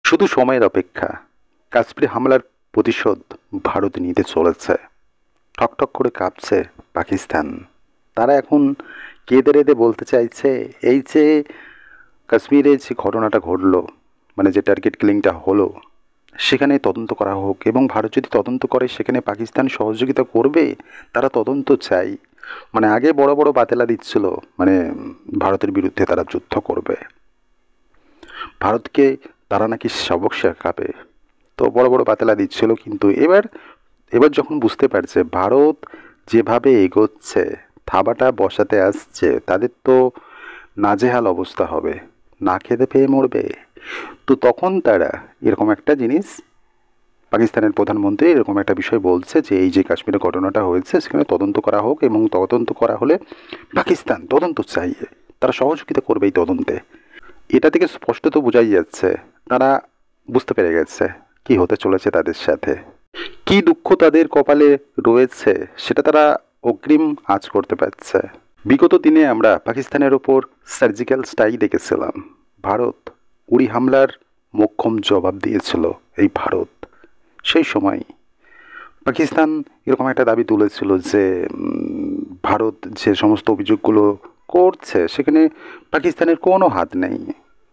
শুধু সময়ের অপেক্ষা। কাশ্মীর হামলার প্রতিশোধ ভারত নিতে চলেছে। ঠকঠক করে কাঁপছে পাকিস্তান। তারা এখন কেঁদে রেঁদে বলতে চাইছে, এই যে কাশ্মীরে যে ঘটনাটা ঘটলো, মানে যে টার্গেট কিলিংটা হলো, সেখানে তদন্ত করা হোক, এবং ভারত যদি তদন্ত করে সেখানে পাকিস্তান সহযোগিতা করবে। তারা তদন্ত চাই। মানে আগে বড় বড় বাতেলা দিচ্ছিল, মানে ভারতের বিরুদ্ধে তারা যুদ্ধ করবে, ভারতকে তারা নাকি সবক শেখাবে। তো বড় বড় বাতেলা দিচ্ছিল, কিন্তু এবার এবার যখন বুঝতে পারছে ভারত যেভাবে এগোচ্ছে, থাবাটা বসাতে আসছে, তাদের তো নাজেহাল অবস্থা হবে, না খেতে পেয়ে মরবে। তো তখন তারা এরকম একটা জিনিস, পাকিস্তানের প্রধানমন্ত্রী এরকম একটা বিষয় বলছে যে এই যে কাশ্মীরের ঘটনাটা হয়েছে সেখানে তদন্ত করা হোক, এবং তদন্ত করা হলে পাকিস্তান তদন্ত চাইয়ে তারা সহযোগিতা করবে এই তদন্তে। এটা থেকে স্পষ্ট তো বোঝাই যাচ্ছে তারা বুঝতে পেরে গেছে কি হতে চলেছে তাদের সাথে, কি দুঃখ তাদের কপালে রয়েছে সেটা তারা অগ্রিম আঁচ করতে পারছে। বিগত দিনে আমরা পাকিস্তানের ওপর সার্জিক্যাল স্ট্রাইক দেখেছিলাম। ভারত উড়ি হামলার মোক্ষম জবাব দিয়েছিল এই ভারত। সেই সময় পাকিস্তান এরকম একটা দাবি তুলেছিল যে ভারত যে সমস্ত অভিযোগগুলো করছে সেখানে পাকিস্তানের কোনো হাত নেই।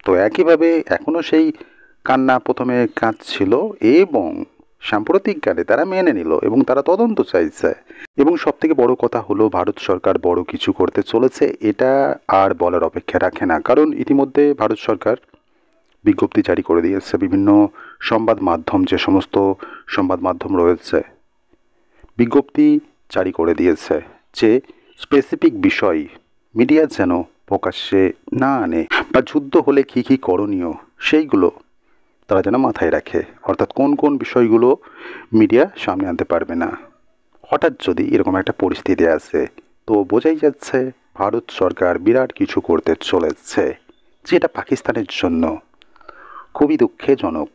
তো একইভাবে এখনও সেই কান্না প্রথমে কাঁদছিল, এবং সাম্প্রতিককালে তারা মেনে নিল এবং তারা তদন্ত চাইছে। এবং সবথেকে বড় কথা হলো ভারত সরকার বড় কিছু করতে চলেছে, এটা আর বলার অপেক্ষা রাখে না। কারণ ইতিমধ্যে ভারত সরকার বিজ্ঞপ্তি জারি করে দিয়েছে, বিভিন্ন সংবাদ মাধ্যম, যে সমস্ত সংবাদ মাধ্যম রয়েছে, বিজ্ঞপ্তি জারি করে দিয়েছে যে স্পেসিফিক বিষয় মিডিয়া যেন প্রকাশ্যে না আনে, বা যুদ্ধ হলে কী কী করণীয় সেইগুলো তারা যেন মাথায় রাখে। অর্থাৎ কোন কোন বিষয়গুলো মিডিয়া সামনে আনতে পারবে না। হঠাৎ যদি এরকম একটা পরিস্থিতি আসে, তো বোঝাই যাচ্ছে ভারত সরকার বিরাট কিছু করতে চলেছে, যেটা পাকিস্তানের জন্য খুবই দুঃখজনক।